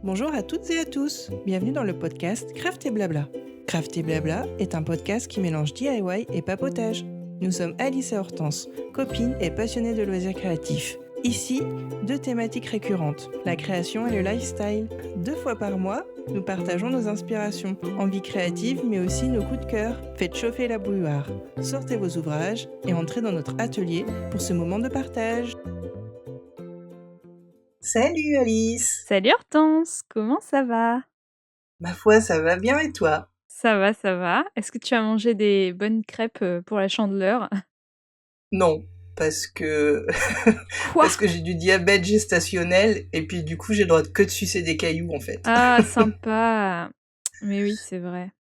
Bonjour à toutes et à tous, bienvenue dans le podcast Craft et Blabla. Craft et Blabla est un podcast qui mélange DIY et papotage. Nous sommes Alice et Hortense, copines et passionnées de loisirs créatifs. Ici, deux thématiques récurrentes, la création et le lifestyle. 2 fois par mois, nous partageons nos inspirations, envies créatives mais aussi nos coups de cœur. Faites chauffer la bouilloire, sortez vos ouvrages et entrez dans notre atelier pour ce moment de partage. Salut Alice! Salut Hortense, comment ça va? Ma foi, ça va bien et toi? Ça va, ça va. Est-ce que tu as mangé des bonnes crêpes pour la Chandeleur? Non, parce que Quoi? parce que j'ai du diabète gestationnel et puis du coup j'ai le droit que de sucer des cailloux en fait. Ah, sympa. Mais oui, c'est vrai.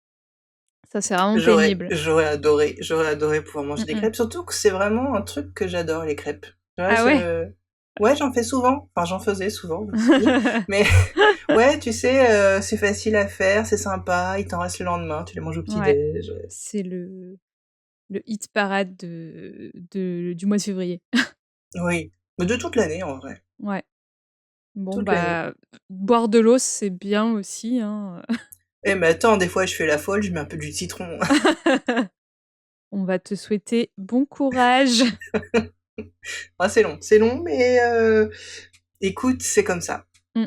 Ça, c'est vraiment pénible. J'aurais adoré pouvoir manger des crêpes, surtout que c'est vraiment un truc que j'adore les crêpes. Ouais, Ah ouais? ouais, j'en fais souvent, enfin j'en faisais souvent aussi, mais ouais, tu sais, c'est facile à faire, c'est sympa, il t'en reste le lendemain, tu les manges au Ouais, petit-déj. c'est le hit parade du mois de février. Oui, mais de toute l'année en vrai, Ouais. Bon, toute l'année. bah, boire de l'eau, c'est bien aussi, hein. Eh mais attends, des fois je fais la folle, je mets un peu du citron. On va te souhaiter bon courage. Ah, c'est long, mais écoute, c'est comme ça. Mm.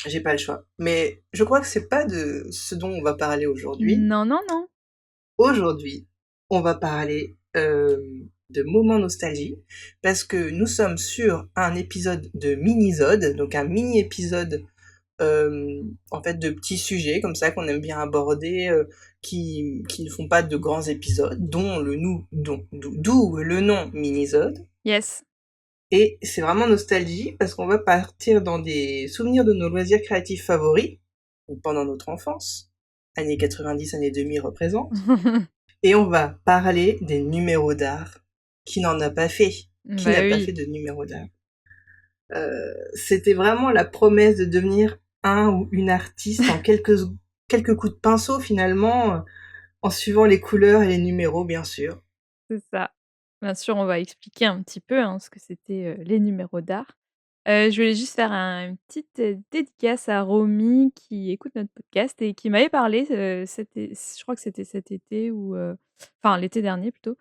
J'ai pas le choix. Mais je crois que c'est pas de ce dont on va parler aujourd'hui. Non, non, non. Aujourd'hui, on va parler de moments nostalgie, parce que nous sommes sur un épisode de mini-sode, donc un mini-épisode en fait de petits sujets comme ça qu'on aime bien aborder, qui ne font pas de grands épisodes, d'où le nom mini-sode. Yes. Et c'est vraiment nostalgie parce qu'on va partir dans des souvenirs de nos loisirs créatifs favoris, ou pendant notre enfance, années 90, années 2000 représentent, et on va parler des numéros d'art. Qui n'en a pas fait? Qui Bah n'a pas oui. fait de numéros d'art? C'était vraiment la promesse de devenir un ou une artiste en quelques coups de pinceau finalement, en suivant les couleurs et les numéros bien sûr. C'est ça. Bien sûr, on va expliquer un petit peu, hein, ce que c'était, les numéros d'art. Je voulais juste faire une petite, dédicace à Romy qui écoute notre podcast et qui m'avait parlé, je crois que c'était cet été ou, enfin l'été dernier plutôt,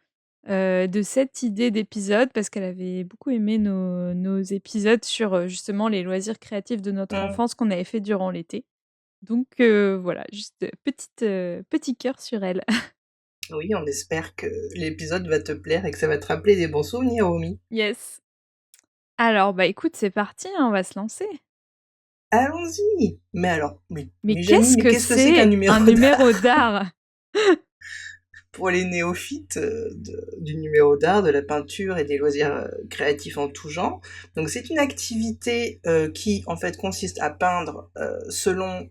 de cette idée d'épisode parce qu'elle avait beaucoup aimé nos épisodes sur, justement les loisirs créatifs de notre Mmh. enfance qu'on avait fait durant l'été. Donc, voilà, juste, petit cœur sur elle. Oui, on espère que l'épisode va te plaire et que ça va te rappeler des bons souvenirs, Romy. Yes. Alors, bah, écoute, c'est parti, hein, on va se lancer. Allons-y! Mais alors, mais Mais Jamy, qu'est-ce mais que qu'est-ce que c'est qu'un c'est numéro un d'art? numéro d'art? Pour les néophytes du numéro d'art, de la peinture et des loisirs créatifs en tout genre. Donc c'est une activité qui en fait consiste à peindre selon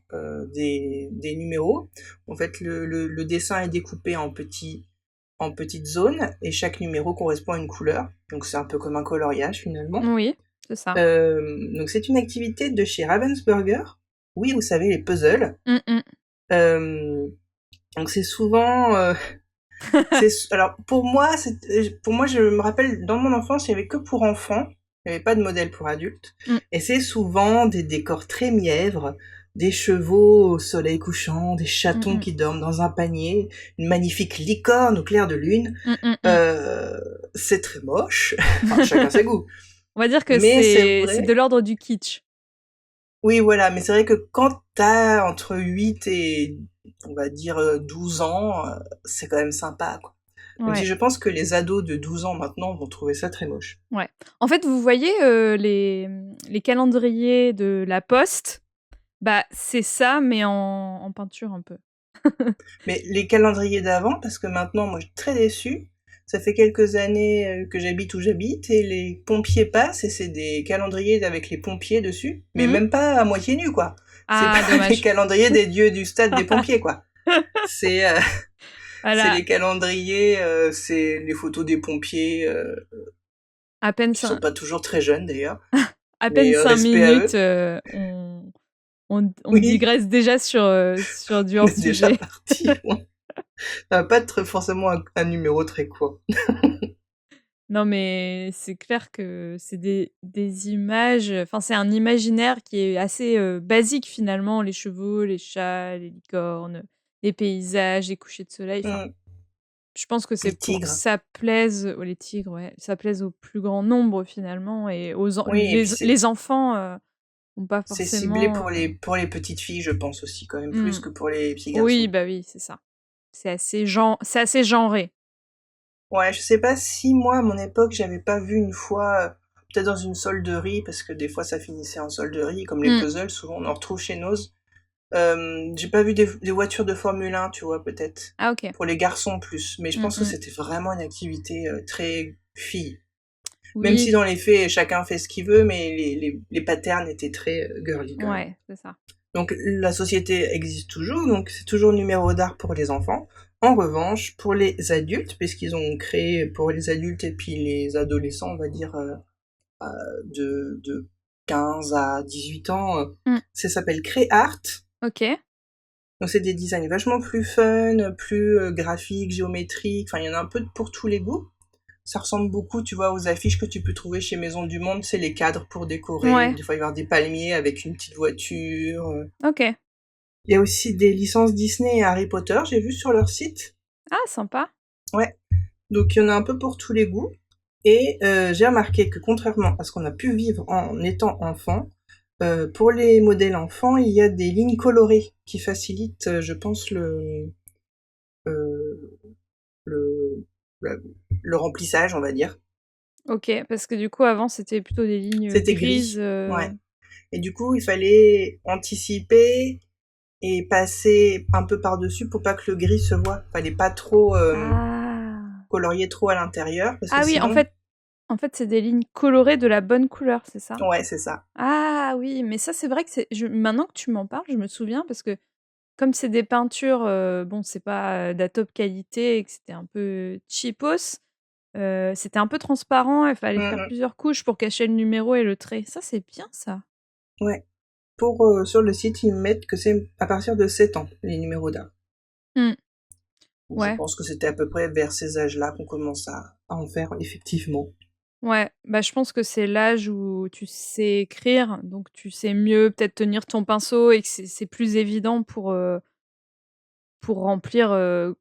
des numéros. En fait le dessin est découpé en petites zones et chaque numéro correspond à une couleur. Donc c'est un peu comme un coloriage finalement. Oui, c'est ça. Donc c'est une activité de chez Ravensburger. Oui, vous savez, les puzzles. Donc c'est souvent... alors pour moi, je me rappelle, dans mon enfance, il y avait que pour enfants. Il n'y avait pas de modèle pour adultes. Et c'est souvent des décors très mièvres, des chevaux au soleil couchant, des chatons qui dorment dans un panier, une magnifique licorne au clair de lune. C'est très moche. Enfin, chacun ses goûts. On va dire que Mais c'est c'est vrai. de l'ordre du kitsch. Oui, voilà. Mais c'est vrai que quand t'as entre 8 et, on va dire, 12 ans, c'est quand même sympa, quoi. Même si Ouais, je pense que les ados de 12 ans maintenant vont trouver ça très moche. ouais. En fait, vous voyez, les calendriers de la Poste? Bah, c'est ça, mais en peinture un peu. Mais les calendriers d'avant, parce que maintenant, moi, je suis très déçue. Ça fait quelques années que j'habite où j'habite et les pompiers passent et c'est des calendriers avec les pompiers dessus, mais même pas à moitié nus, quoi. C'est Ah, pas les dommage. calendriers des dieux du stade des pompiers, quoi. C'est c'est Voilà, les calendriers, c'est les photos des pompiers à peine qui sont 5 pas toujours très jeunes d'ailleurs, à peine mais 5 respect à minutes, eux. on Oui, digresse déjà sur du on est déjà hors-sujet. parti. Ça va pas être forcément un numéro très court. Non, mais c'est clair que c'est des images, enfin, c'est un imaginaire qui est assez, basique finalement, les chevaux, les chats, les licornes, les paysages, les couchers de soleil, enfin, Mmh. je pense que c'est Les pour que tigres. ça plaise les tigres, ouais, ça plaise au plus grand nombre finalement et aux en Oui et puis les enfants, ont pas c'est ciblé forcément, pour les petites filles, je pense aussi quand même, plus mmh, que pour les petits oui, garçons. bah, oui, c'est ça. C'est assez genré. Ouais, je sais pas si moi, à mon époque, j'avais pas vu une fois, peut-être dans une solderie, parce que des fois ça finissait en solderie, comme les Mmh. puzzles, souvent on en retrouve chez Noz. J'ai pas vu des voitures de Formule 1, tu vois, peut-être. Ah OK. Pour les garçons plus, mais je Mmh pense que mh. c'était vraiment une activité très fille. Même si Oui, dans les faits, chacun fait ce qu'il veut, mais les patterns étaient très girly quand même. ouais, c'est ça. Donc la société existe toujours, donc c'est toujours numéro d'art pour les enfants. En revanche, pour les adultes, puisqu'ils ont créé pour les adultes et puis les adolescents, on va dire de 15 à 18 ans, Mmh. ça s'appelle CréArt. OK. Donc c'est des designs vachement plus fun, plus graphiques, géométriques, enfin il y en a un peu pour tous les goûts. Ça ressemble beaucoup, tu vois, aux affiches que tu peux trouver chez Maison du Monde, c'est les cadres pour décorer. Ouais, Des fois, il va y avoir des palmiers avec une petite voiture. OK. Il y a aussi des licences Disney et Harry Potter, j'ai vu sur leur site. Ah sympa. Ouais, donc il y en a un peu pour tous les goûts. Et j'ai remarqué que contrairement à ce qu'on a pu vivre en étant enfant, pour les modèles enfants, il y a des lignes colorées qui facilitent, je pense, euh, le, le, le remplissage, on va dire. OK, parce que du coup avant c'était plutôt des lignes, C'était grises, gris, ouais. Et du coup, il fallait anticiper et passer un peu par-dessus pour pas que le gris se voit. Fallait pas trop Ah! colorier trop à l'intérieur parce que Ah oui, en sinon, fait en fait c'est des lignes colorées de la bonne couleur, c'est ça? ouais, c'est ça. Ah oui, mais ça c'est vrai que c'est je maintenant que tu m'en parles, je me souviens parce que comme c'est des peintures, bon c'est pas, de la top qualité et que c'était un peu cheapos, c'était un peu transparent, il fallait faire Mm, plusieurs couches pour cacher le numéro et le trait. Ça c'est bien ça. ouais. Pour sur le site, ils mettent que c'est à partir de 7 ans les numéros d'art. Mmh, Je ouais. pense que c'était à peu près vers ces âges-là qu'on commence à en faire effectivement. Ouais, bah, je pense que c'est l'âge où tu sais écrire, donc tu sais mieux peut-être tenir ton pinceau et que c'est plus évident pour remplir,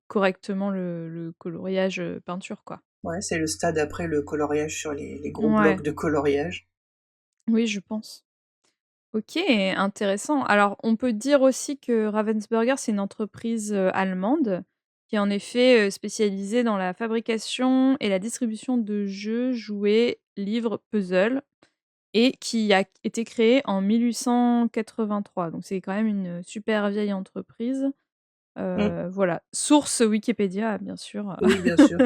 correctement le coloriage, peinture, quoi. Ouais, c'est le stade après le coloriage sur les gros Ouais, blocs de coloriage. oui, je pense. OK, intéressant. Alors, on peut dire aussi que Ravensburger, c'est une entreprise, allemande qui est en effet, spécialisée dans la fabrication et la distribution de jeux, jouets, livres, puzzles. Et qui a été créé en 1883, donc c'est quand même une super vieille entreprise. Mm. Voilà, source Wikipédia bien sûr. Oui, bien sûr.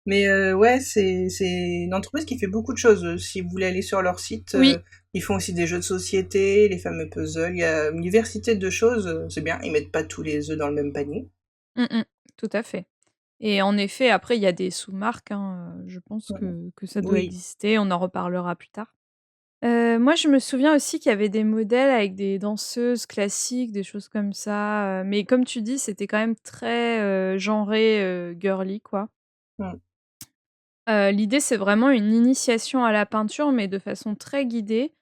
Mais ouais, c'est une entreprise qui fait beaucoup de choses. Si vous voulez aller sur leur site, Oui, ils font aussi des jeux de société, les fameux puzzles. Il y a une diversité de choses. C'est bien. Ils mettent pas tous les œufs dans le même panier. mmh mh, tout à fait et en effet, après il y a des sous-marques, hein, je pense Mm. que ça doit Oui. exister, on en reparlera plus tard. Moi je me souviens aussi qu'il y avait des modèles avec des danseuses classiques, des choses comme ça, mais comme tu dis, c'était quand même très, genré, girly quoi. Mm. L'idée, c'est vraiment une initiation à la peinture, mais de façon très guidée.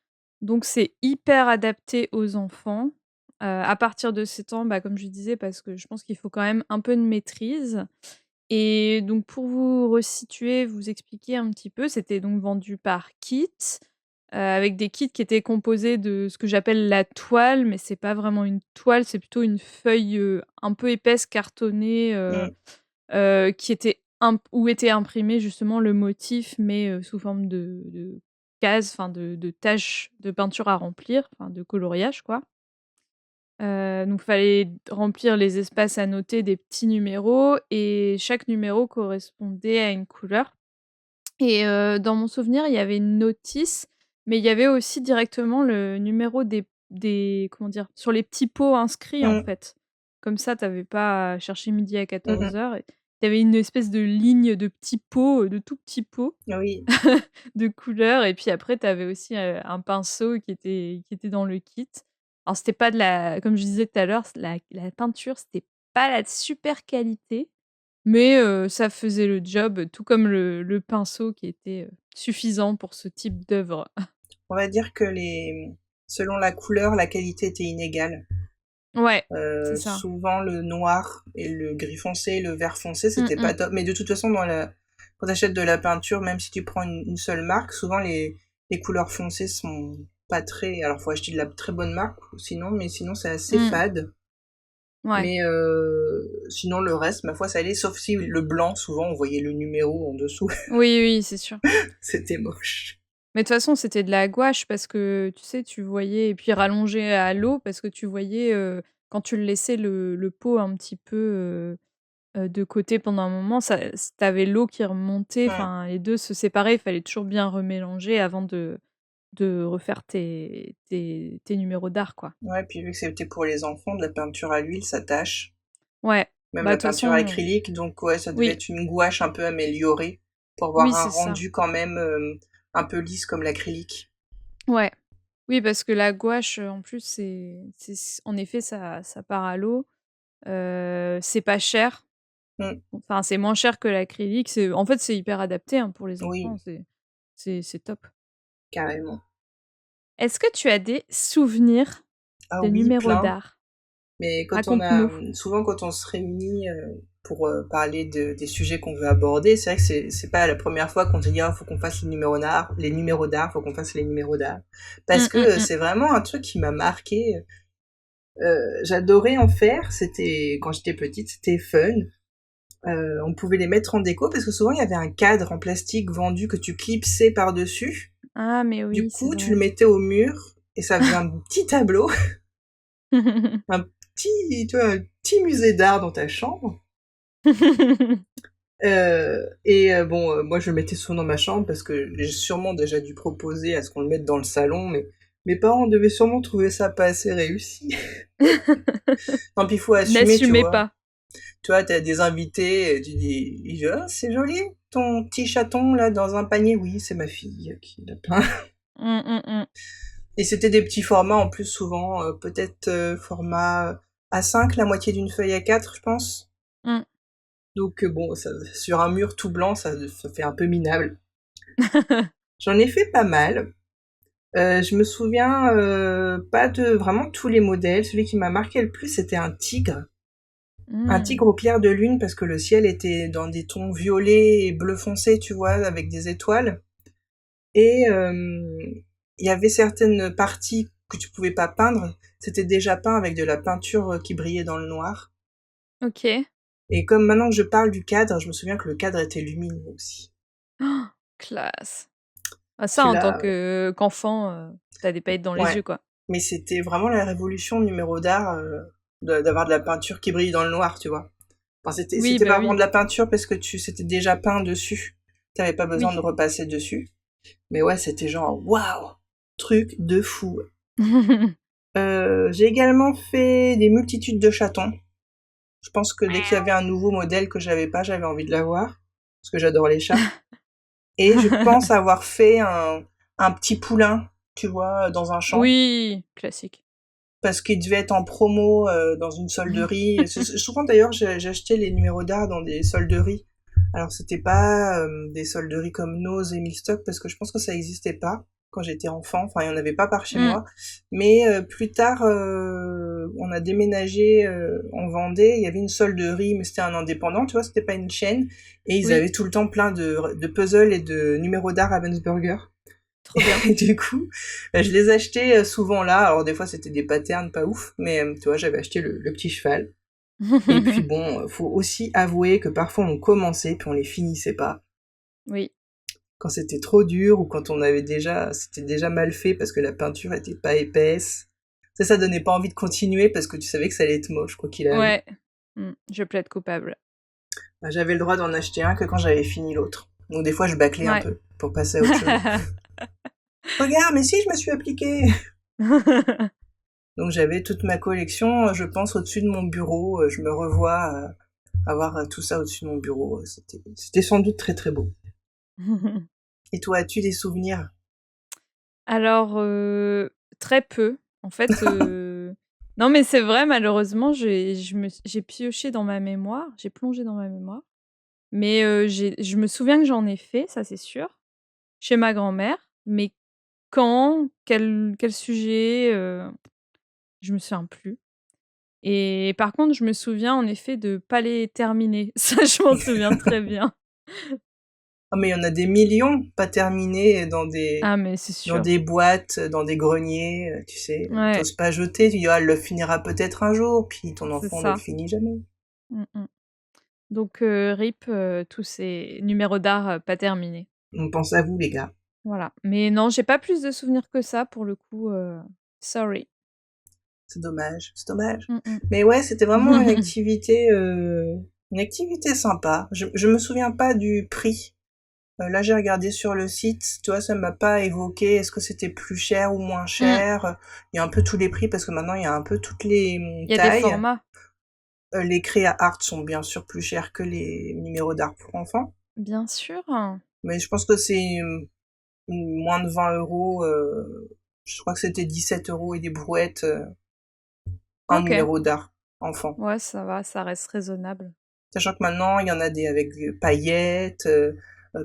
Donc c'est hyper adapté aux enfants, à partir de 7 ans, bah, comme je disais, parce que je pense qu'il faut quand même un peu de maîtrise et donc pour vous resituer, vous expliquer un petit peu, c'était donc vendu par kit, avec des kits qui étaient composés de ce que j'appelle la toile, mais c'est pas vraiment une toile, c'est plutôt une feuille, un peu épaisse cartonnée, Mm. qui était où était imprimé justement le motif, mais sous forme de cases, enfin de taches de peinture à remplir, enfin de coloriage quoi. Donc fallait remplir les espaces à noter des petits numéros et chaque numéro correspondait à une couleur et dans mon souvenir, il y avait une notice, mais il y avait aussi directement le numéro des comment dire? Sur les petits pots inscrits en Mm. fait. Comme ça, tu avais pas à chercher midi à Mm, mm. 14h et tu avais une espèce de ligne de petits pots, de tout petits pots Oui. de couleurs et puis après tu avais aussi, un pinceau qui était dans le kit. Alors c'était pas de la comme je disais tout à l'heure, la peinture, c'était pas la super qualité, mais ça faisait le job, tout comme le pinceau qui était, suffisant pour ce type d'œuvre. On va dire que selon la couleur, la qualité était inégale. Ouais, c'est ça. Souvent, le noir et le gris foncé, le vert foncé, Mmh c'était pas mh. top. Mais de toute façon, quand t'achètes de la peinture, même si tu prends une seule marque, souvent les couleurs foncées sont pas très... Alors, faut acheter de la très bonne marque, mais sinon, c'est assez Mmh. fade. Ouais. Mais sinon, le reste, ma foi, ça allait. Sauf si le blanc, souvent, on voyait le numéro en dessous. Oui, oui, c'est sûr. C'était moche. Mais de toute façon, c'était de la gouache parce que, tu sais, tu voyais et puis rallongé à l'eau parce que tu voyais, quand tu le laissais le pot un petit peu, de côté pendant un moment, tu avais l'eau qui remontait, Hmm. enfin les 2 se séparaient, il fallait toujours bien remélanger avant de refaire tes numéros d'art, quoi. Ouais, puis vu que c'était pour les enfants, de la peinture à l'huile, ça tâche. Ouais, Même bah, la de toute peinture façon acrylique, donc ouais, ça devait oui, être une gouache un peu améliorée pour avoir oui, un c'est ça. rendu quand même un peu lisse comme l'acrylique. Ouais. Oui, parce que la gouache, en plus, en effet, ça part à l'eau, c'est pas cher. Hmm. Enfin, c'est moins cher que l'acrylique, en fait, c'est hyper adapté, hein, pour les enfants, Oui, c'est top. carrément. Est-ce que tu as des souvenirs Ah de oui, numéros plein. d'art? Mais Raconte-nous. souvent quand on se réunit pour parler des sujets qu'on veut aborder, c'est vrai que c'est pas la première fois qu'on te dit, ah, faut qu'on fasse les numéros d'art, faut qu'on fasse les numéros d'art. Parce Mmh, que mmh, mmh. c'est vraiment un truc qui m'a marqué. J'adorais en faire, quand j'étais petite, c'était fun. On pouvait les mettre en déco parce que souvent il y avait un cadre en plastique vendu que tu clipsais par-dessus. Ah mais Du oui, c'est coup, tu le vrai. mettais au mur et ça faisait un petit tableau, un tu vois, un petit musée d'art dans ta chambre. Bon, moi je le mettais souvent dans ma chambre parce que j'ai sûrement déjà dû proposer à ce qu'on le mette dans le salon, mais mes parents devaient sûrement trouver ça pas assez réussi. Tant pis, il faut assumer, tu N'assumez vois. pas. Tu vois, t'as des invités, et tu dis, ah, c'est joli, ton petit chaton là dans un panier. Oui, c'est ma fille qui l'a peint. Mmh, mmh, mmh. Et c'était des petits formats en plus, souvent, peut-être format A5, la moitié d'une feuille A4, je pense. Mmh. Donc bon, sur un mur tout blanc, ça fait un peu minable. J'en ai fait pas mal. Je me souviens pas de vraiment tous les modèles. Celui qui m'a marqué le plus, c'était un tigre. Un Mmh. tigre au clair de lune parce que le ciel était dans des tons violets et bleu foncé, tu vois, avec des étoiles. Et il y avait certaines parties que tu pouvais pas peindre. C'était déjà peint avec de la peinture qui brillait dans le noir. OK. Et comme maintenant que je parle du cadre, je me souviens que le cadre était lumineux aussi. Classe. Ah ça, en tant Celui-là, qu'enfant, tu des paillettes dans les ouais. yeux, quoi. Mais c'était vraiment la révolution numéro d'art d'avoir de la peinture qui brille dans le noir, tu vois. Enfin, Oui, c'était bah pas vraiment oui. de la peinture parce que c'était déjà peint dessus. T'avais pas besoin de Oui. repasser dessus. Mais ouais, c'était genre, waouh, truc de fou. J'ai également fait des multitudes de chatons. Je pense que dès qu'il y avait un nouveau modèle que j'avais pas, j'avais envie de l'avoir. Parce que j'adore les chats. Et je pense avoir fait un petit poulain, tu vois, dans un champ. Oui, classique. Parce qu'il devait être en promo dans une solderie. Souvent d'ailleurs, j'ai acheté les numéros d'art dans des solderies. Alors c'était pas des solderies comme Nose et Milstock parce que je pense que ça existait pas quand j'étais enfant. Enfin, il y en avait pas par chez Mmh. moi. Mais plus tard, on a déménagé en Vendée. Il y avait une solderie, mais c'était un indépendant, tu vois, c'était pas une chaîne. Et ils Oui, avaient tout le temps plein de puzzles et de numéros d'art Ravensburger. trop bien. Et du coup, je les achetais souvent là. Alors des fois, c'était des patterns pas ouf, mais tu vois, j'avais acheté le petit cheval. Et puis bon, faut aussi avouer que parfois on commençait puis on les finissait pas. Oui. Quand c'était trop dur ou quand c'était déjà mal fait parce que la peinture était pas épaisse. Ça donnait pas envie de continuer parce que tu savais que ça allait être moche quoi qu'il arrive. Ouais. Mmh. Je plaide coupable. Bah, j'avais le droit d'en acheter un que quand j'avais fini l'autre. Donc des fois je bâclais un Ouais. peu pour passer à autre chose. Regarde, mais si je me suis appliquée. Donc j'avais toute ma collection, je pense, au-dessus de mon bureau. Je me revois avoir tout ça au-dessus de mon bureau. C'était sans doute très très beau. Et toi, as-tu des souvenirs? Alors, très peu. En fait, non, mais c'est vrai, malheureusement, j'ai pioché dans ma mémoire, j'ai plongé dans ma mémoire Mais je me souviens que j'en ai fait, ça c'est sûr, chez ma grand-mère, mais quand, quel sujet, je me souviens plus. Et par contre, je me souviens en effet de pas les terminer. Ça, je m'en souviens très bien. Ah, mais il y en a des millions, pas terminés, Ah mais c'est dans sûr. des boîtes, dans des greniers, tu sais, Ouais, t'oses pas jeter, tu dis, ah, elle le finira peut-être un jour, puis ton c'est enfant ne le ça. finit jamais. Mmh mh. Donc RIP, tous ces numéros d'art, pas terminés. On pense à vous, les gars. Voilà. Mais non, j'ai pas plus de souvenirs que ça pour le coup, sorry. C'est dommage, c'est dommage. Mmh mh. Mais ouais, c'était vraiment une activité sympa. Je me souviens pas du prix. Là, j'ai regardé sur le site, tu vois, ça m'a pas évoqué est-ce que c'était plus cher ou moins Mmh. cher. Il y a un peu tous les prix parce que maintenant il y a un peu toutes les Il y a des tailles. formats, Les créa art sont bien sûr plus chers que les numéros d'art pour enfants, bien sûr. mais je pense que c'est moins de 20 euros. Je crois que c'était 17 euros et des brouettes, un OK. numéro d'art enfant. Ouais, ça va, ça reste raisonnable. Sachant que maintenant, il y en a des avec des paillettes,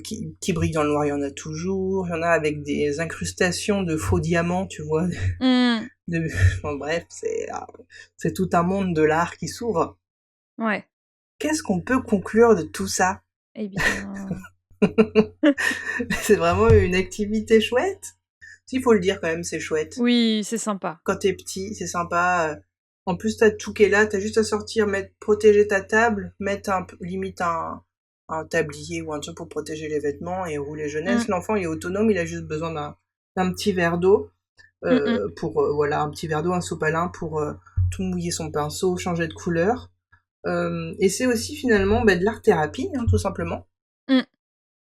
qui brillent dans le noir, il y en a toujours. Il y en a avec des incrustations de faux diamants, tu vois. Mmh. De... Bon, bref, c'est tout un monde de l'art qui s'ouvre. Ouais. Qu'est-ce qu'on peut conclure de tout ça? Eh bien C'est vraiment une activité chouette. Il faut le dire quand même, c'est chouette. oui, c'est sympa. Quand t'es petit, c'est sympa. En plus, t'as tout qui est là, t'as juste à sortir, protéger ta table, mettre limite un tablier ou un truc pour protéger les vêtements et rouler Mmh. jeunesse. L'enfant, il est autonome, il a juste besoin d'un petit verre d'eau, Mmh mh. voilà, un petit verre d'eau, un sopalin pour tout mouiller son pinceau, changer de couleur. Et c'est aussi finalement de l'art-thérapie, hein, tout simplement. Mmh.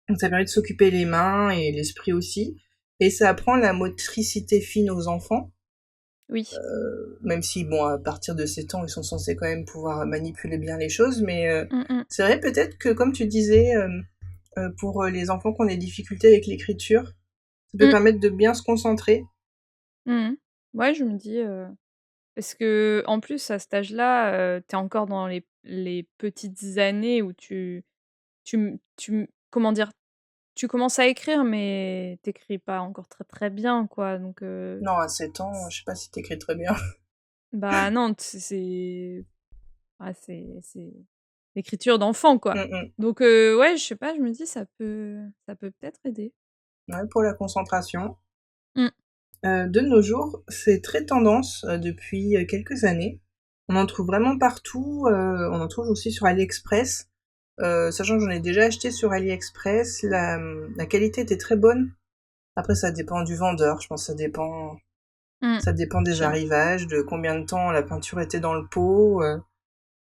Donc ça permet de s'occuper les mains et l'esprit aussi. Et ça apprend la motricité fine aux enfants, Oui. même si, bon, à partir de 7 ans, ils sont censés quand même pouvoir manipuler bien les choses, mais Mmh mh. c'est vrai peut-être que, comme tu disais, pour les enfants qui ont des difficultés avec l'écriture, ça peut Mmh. permettre de bien se concentrer. Mmh. Ouais, je me dis, parce qu'en plus à cet âge-là, tu es encore dans les petites années où comment dire? Tu commences à écrire, mais tu écris pas encore très, très bien, quoi, donc Non, à 7 ans, je sais pas si t'écris très bien. bah, non, c'est ah, c'est l'écriture d'enfant, quoi, donc ouais, je sais pas, je me dis ça peut peut-être aider. Ouais, pour la concentration. Mmh. De nos jours, c'est très tendance, depuis quelques années. On en trouve vraiment partout, on en trouve aussi sur AliExpress. Sachant que j'en ai déjà acheté sur AliExpress, la qualité était très bonne. Après, ça dépend du vendeur, je pense que Mmh. ça dépend des Sûr. arrivages, de combien de temps la peinture était dans le pot,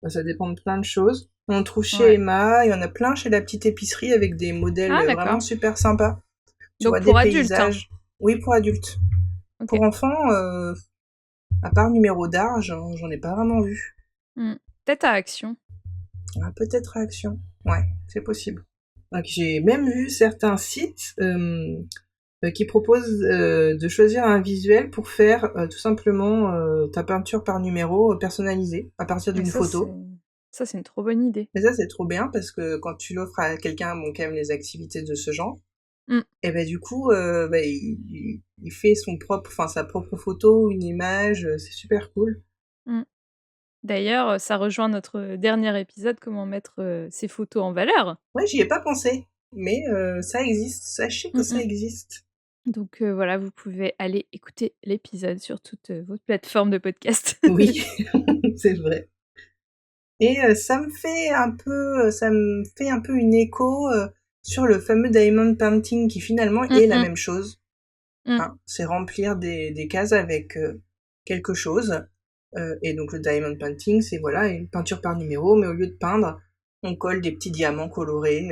ça dépend de plein de choses. On en trouve chez Ouais. Emma, il y en a plein chez la petite épicerie avec des modèles Ah vraiment d'accord. super sympas. Tu Donc vois des pour adultes, hein? paysages. Oui, pour adultes. OK. Pour enfants, à part numéro d'art, j'en ai pas vraiment vu. Mmh. Peut-être à Action. Ah, peut-être réaction. Ouais, c'est possible. Donc j'ai même vu certains sites qui proposent de choisir un visuel pour faire tout simplement ta peinture par numéro personnalisée à partir Mais d'une photo. ça c'est une trop bonne idée. Et ça c'est trop bien parce que quand tu l'offres à quelqu'un bon, qui aime les activités de ce genre, Mmh. et ben du coup il fait sa propre photo, une image, c'est super cool. Mmh. D'ailleurs, ça rejoint notre dernier épisode, comment mettre, ses photos en valeur. Ouais, j'y ai pas pensé, mais ça existe. Sachez que Mmh ça mh. existe. Donc voilà, vous pouvez aller écouter l'épisode sur toutes, vos plateformes de podcast. Oui, c'est vrai. Et ça me fait un peu une écho sur le fameux diamond painting qui finalement Mmh est la mh. même chose. Mmh. Hein. C'est remplir des cases avec quelque chose. Et donc le diamond painting, c'est voilà une peinture par numéro, mais au lieu de peindre, on colle des petits diamants colorés.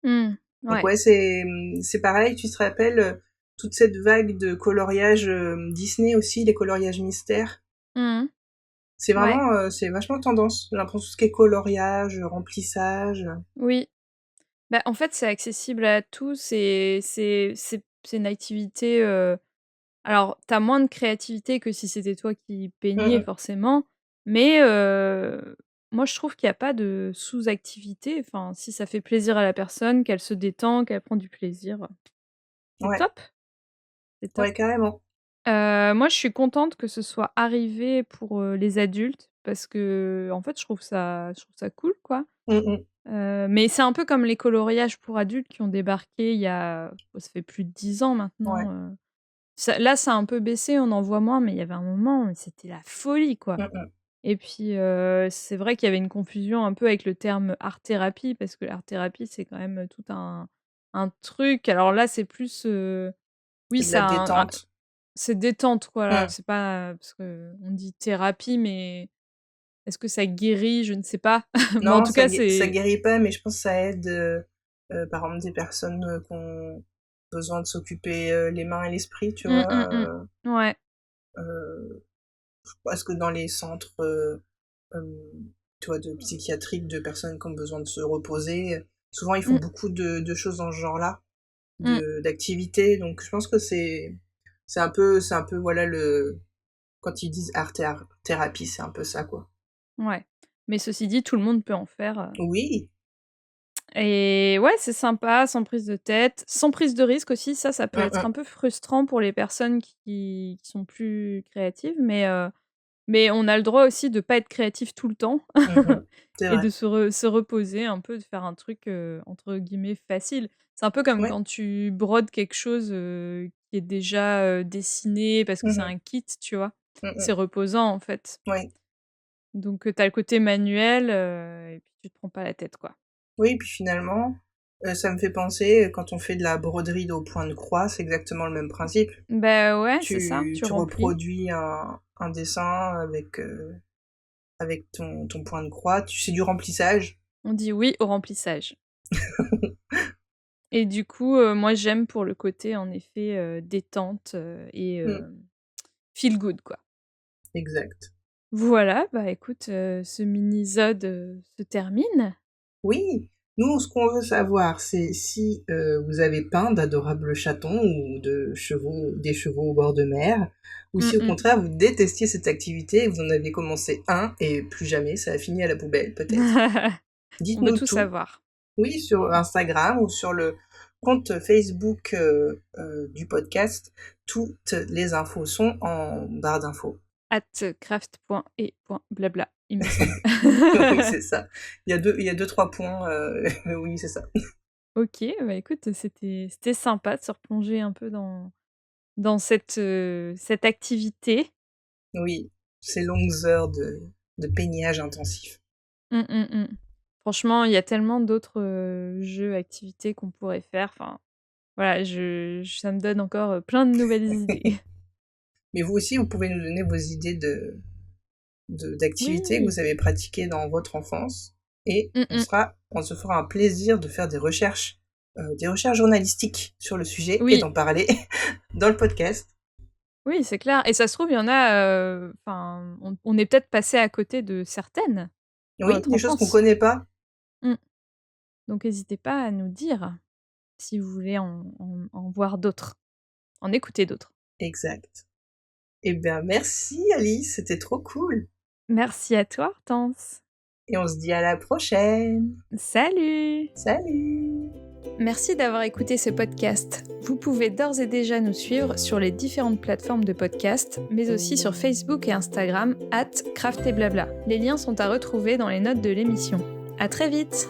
Mmh. Donc Ouais. ouais, c'est pareil. Tu te rappelles toute cette vague de coloriage Disney aussi, les coloriages mystères. Mmh. C'est Ouais. vraiment, c'est vachement tendance. J'ai l'impression tout ce qui est coloriage, remplissage. Oui. Bah, en fait, c'est accessible à tous et c'est une activité, alors tu as moins de créativité que si c'était toi qui Mmh peignais mh. forcément, mais moi, je trouve qu'il y a pas de sous-activité. Enfin, si ça fait plaisir à la personne, qu'elle se détend, qu'elle prend du plaisir, c'est Ouais, top, c'est top. ouais, carrément. Moi, je suis contente que ce soit arrivé pour, les adultes parce que en fait, je trouve ça cool, quoi. Mmh mh. Mais c'est un peu comme les coloriages pour adultes qui ont débarqué il y a ça fait plus de 10 ans Ouais. maintenant, ça a un peu baissé, on en voit moins, mais il y avait un moment, c'était la folie, quoi. Mmh mh. Et puis, c'est vrai qu'il y avait une confusion un peu avec le terme art-thérapie parce que l'art-thérapie, c'est quand même, tout un truc. Alors là, c'est plus, oui, C'est de la ça a un détente. c'est détente, voilà, Mmh. c'est pas parce qu'on dit thérapie, mais est-ce que ça guérit? Je ne sais pas. Mais en Non, tout cas, ça c'est guérit pas, mais je pense que ça aide, par exemple des personnes, qui ont besoin de s'occuper, les mains et l'esprit, tu mmh, mmh, vois? mmh. Ouais. Heu, Parce que dans les centres, hem, tu vois, de psychiatriques, de personnes qui ont besoin de se reposer, souvent ils font Mmh, beaucoup de choses dans ce genre-là, mmh, d'activités, donc je pense que c'est un peu, voilà, le quand ils disent art thérapie, c'est un peu ça, quoi. ouais. Mais ceci dit, tout le monde peut en faire, Oui. et ouais, c'est sympa, sans prise de tête, sans prise de risque aussi. Ça peut Mmh être mh. un peu frustrant pour les personnes qui sont plus créatives, mais on a le droit aussi de pas être créatif tout le temps Mmh mh. C'est et vrai. de se reposer un peu, de faire un truc, entre guillemets «facile». C'est un peu comme Ouais. quand tu brodes quelque chose, qui est déjà, dessiné parce que Mmh c'est mh. un kit, tu vois? Mmh C'est mh. reposant, en fait. Ouais. Donc, tu as le côté manuel, et puis tu te prends pas la tête, quoi. Oui, puis finalement, ça me fait penser, quand on fait de la broderie au point de croix, c'est exactement le même principe. Bah, ouais, c'est ça, Tu tu remplis. reproduis un dessin avec ton point de croix, tu c'est du remplissage. On dit oui au remplissage et du coup, moi, j'aime pour le côté, en effet, détente, et Mmh, feel good, quoi. exact. Voilà, bah, écoute, ce mini-sode, se termine. Oui, nous, ce qu'on veut savoir, c'est si, vous avez peint d'adorables chatons ou des chevaux au bord de mer, ou Mmh si au mh. contraire vous détestiez cette activité et vous en avez commencé un et plus jamais, ça a fini à la poubelle peut-être. On veut Dites-nous tout tout, savoir. oui, sur Instagram ou sur le compte Facebook, du podcast. Toutes les infos sont en barre d'infos. @craft.et.blabla, il me semble. Oui, c'est ça. Il y a 2-3 points, oui, c'est ça. OK, bah, écoute, c'était sympa de se replonger un peu dans cette activité. Oui, ces longues heures de peignage intensif. Mmh, mmh, mmh. Franchement, il y a tellement d'autres, jeux, activités qu'on pourrait faire. Enfin, voilà, ça me donne encore, plein de nouvelles idées. Mais vous aussi, vous pouvez nous donner vos idées d'activités que Oui! vous avez pratiquées dans votre enfance et Mmh mh. on se fera un plaisir de faire des recherches journalistiques sur le sujet et Oui, d'en parler dans le podcast. oui, c'est clair et ça se trouve, il y en a, enfin, on est peut-être passé à côté de certaines dans Oui, notre des choses qu'on enfance. connaît pas. Mmh. Donc n'hésitez pas à nous dire si vous voulez en voir d'autres, en écouter d'autres. Exact. Eh bien, merci Alice, c'était trop cool Merci à toi, Hortense. et on se dit à la prochaine. Salut! Salut! Merci d'avoir écouté ce podcast. Vous pouvez d'ores et déjà nous suivre sur les différentes plateformes de podcast, mais aussi sur Facebook et Instagram @craftedblabla. Les liens sont à retrouver dans les notes de l'émission. À très vite!